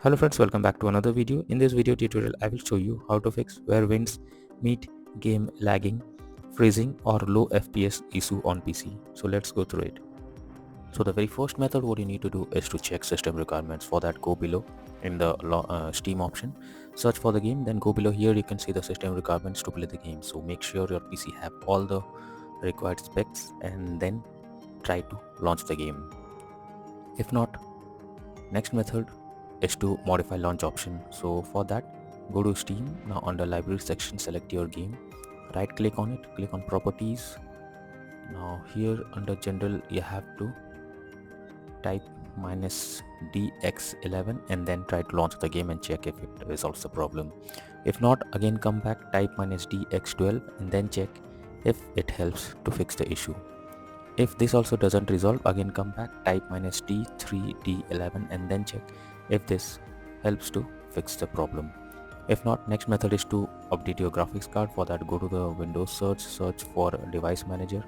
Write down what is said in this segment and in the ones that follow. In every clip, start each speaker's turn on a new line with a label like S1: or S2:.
S1: Hello friends, welcome back to another video. In this video tutorial, I will show you how to fix where winds meet game lagging, freezing or low FPS issue on PC. So let's go through it. So the very first method what you need to do is to check system requirements. For that, go below in the Steam option, search for the game, then go below here you can see the system requirements to play the game. So make sure your PC have all the required specs and then try to launch the game. If not, next method is to modify launch option. So for that, go to Steam. Now under library section, select your game, right click on it, click on properties. Now here under general you have to type -dx11 and then try to launch the game and check if it resolves the problem. If not, again come back, type -dx12 and then check if it helps to fix the issue. If this also doesn't resolve, again come back, type -d3d11 and then check if this helps to fix the problem. If not, next method is to update your graphics card. For that, go to the Windows search for device manager.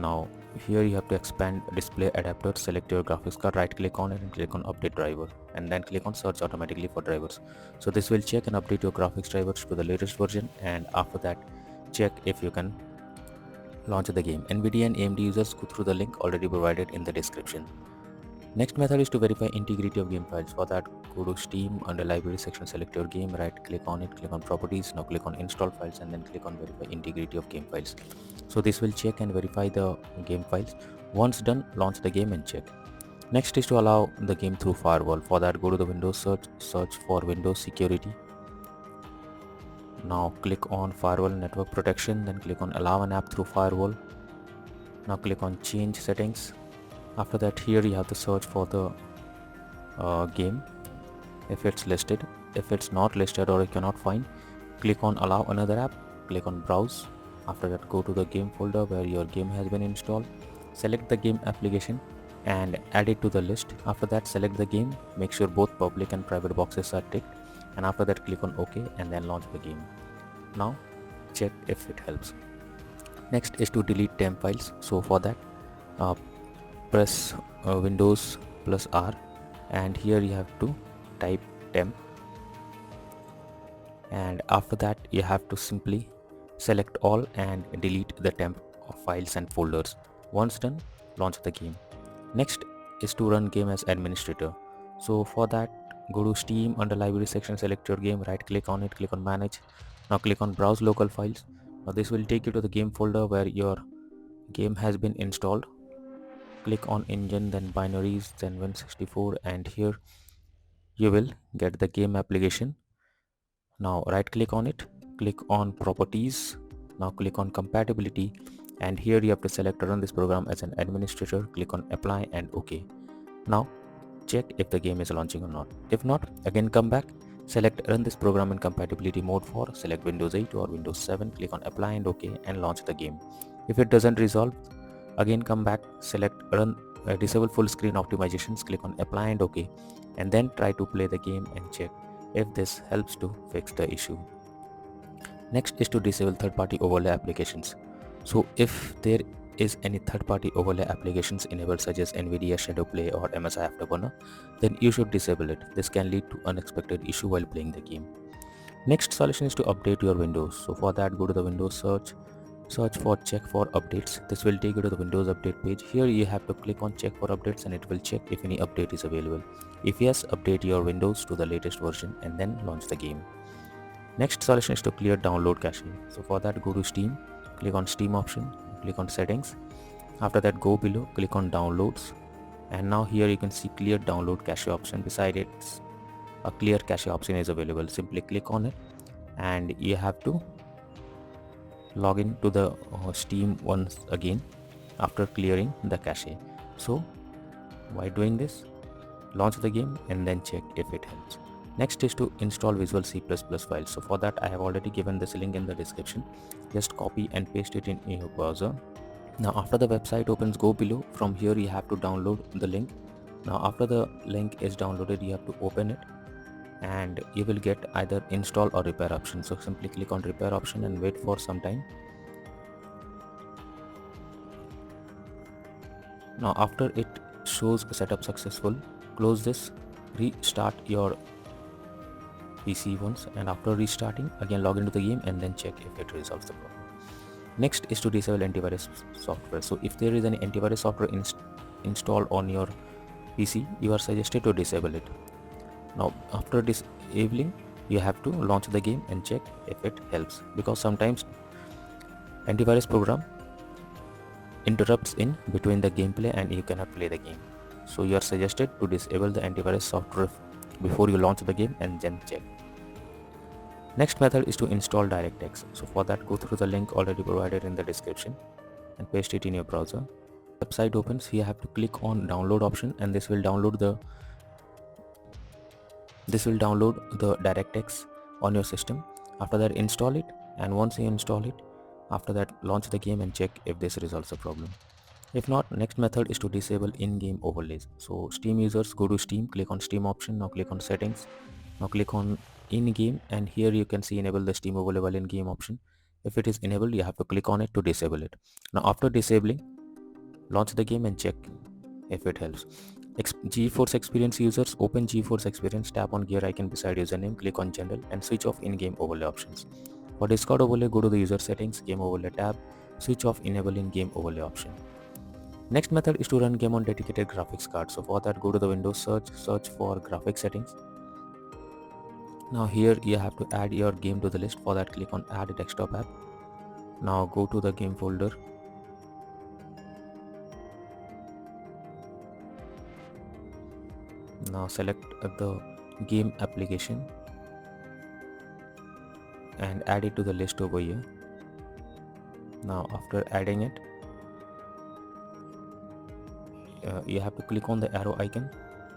S1: Now here you have to expand display adapter, select your graphics card, right click on it and click on update driver and then click on search automatically for drivers. So this will check and update your graphics drivers to the latest version, and after that check if you can launch the game. NVIDIA and AMD users go through the link already provided in the description. Next method is to verify integrity of game files. For that, go to Steam, under library section, select your game, right click on it, click on properties. Now click on install files and then click on verify integrity of game files. So this will check and verify the game files. Once done, launch the game and check. Next is to allow the game through firewall. For that, go to the Windows search for Windows security. Now click on firewall network protection, then click on allow an app through firewall. Now click on change settings. After that, here you have to search for the game if it's listed. If it's not listed or you cannot find, click on allow another app, click on browse. After that, go to the game folder where your game has been installed, select the game application and add it to the list. After that, select the game, make sure both public and private boxes are ticked, and after that click on OK and then launch the game. Now check if it helps. Next is to delete temp files. So for that, press Windows plus R and here you have to type temp, and after that you have to simply select all and delete the temp files and folders. Once done, launch the game. Next is to run game as administrator. So for that, go to Steam, under library section, select your game, right click on it, click on manage. Now click on browse local files. Now this will take you to the game folder where your game has been installed. Click on engine, then binaries, then Win64, and here you will get the game application. Now right click on it, click on properties. Now click on compatibility and here you have to select run this program as an administrator. Click on apply and OK. Now check if the game is launching or not. If not, again come back, select run this program in compatibility mode for, select Windows 8 or Windows 7, click on apply and OK and launch the game. If it doesn't resolve, again come back, select run disable full screen optimizations, click on apply and OK and then try to play the game and check if this helps to fix the issue. Next is to disable third-party overlay applications. So if there is any third-party overlay applications enabled such as NVIDIA Shadow Play or MSI Afterburner, then you should disable it. This can lead to unexpected issue while playing the game. Next solution is to update your Windows. So for that, go to the Windows search for check for updates. This will take you to the Windows update page. Here you have to click on check for updates and it will check if any update is available. If yes, update your Windows to the latest version and then launch the game. Next solution is to clear download cache. So for that, go to Steam, click on Steam option, click on settings. After that, go below, click on downloads, and now here you can see clear download cache option. Beside it, a clear cache option is available. Simply click on it and you have to log in to the Steam once again after clearing the cache. So by doing this, launch the game and then check if it helps. Next is to install Visual C++ files. So for that, I have already given this link in the description. Just copy and paste it in your browser. Now after the website opens, go below. From here you have to download the link. Now after the link is downloaded, you have to open it and you will get either install or repair option. So simply click on repair option and wait for some time. Now after it shows setup successful, close this restart your PC once, and after restarting again log into the game and then check if it resolves the problem. Next is to disable antivirus software. So if there is any antivirus software installed on your PC, you are suggested to disable it. Now after disabling, you have to launch the game and check if it helps, because sometimes antivirus program interrupts in between the gameplay and you cannot play the game. So you are suggested to disable the antivirus software before you launch the game and then check. Next method is to install DirectX. So for that, go through the link already provided in the description and paste it in your browser. Website opens, you have to click on download option, and this will download the DirectX on your system. After that, install it, and once you install it, after that launch the game and check if this resolves the problem. If not, next method is to disable in-game overlays. So Steam users, go to Steam, click on Steam option, now click on settings, now click on in-game, and here you can see enable the Steam overlay while in-game option. If it is enabled, you have to click on it to disable it. Now after disabling, launch the game and check if it helps. GeForce Experience users, open GeForce Experience, tap on gear icon beside username, click on general and switch off in-game overlay options. For Discord overlay, go to the user settings, game overlay tab, switch off enable in-game overlay option. Next method is to run game on dedicated graphics card. So for that, go to the Windows search for graphics settings. Now here you have to add your game to the list. For that, click on add desktop app. Now go to the game folder. Now select the game application and add it to the list over here. Now after adding it, you have to click on the arrow icon.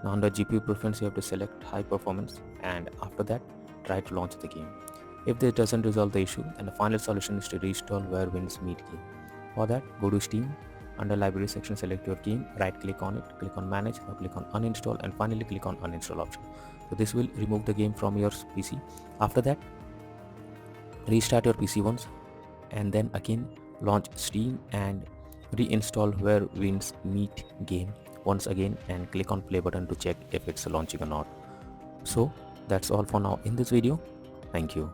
S1: Now under GPU preference, you have to select high performance, and after that try to launch the game. If this doesn't resolve the issue, then the final solution is to reinstall where wins meet game. For that, go to Steam, under library section select your game, right click on it, click on manage, now click on uninstall, and finally click on uninstall option. So this will remove the game from your PC. After that, restart your PC once and then again launch Steam and reinstall where wins meet game once again and click on play button to check if it's launching or not. So that's all for now in this video. Thank you.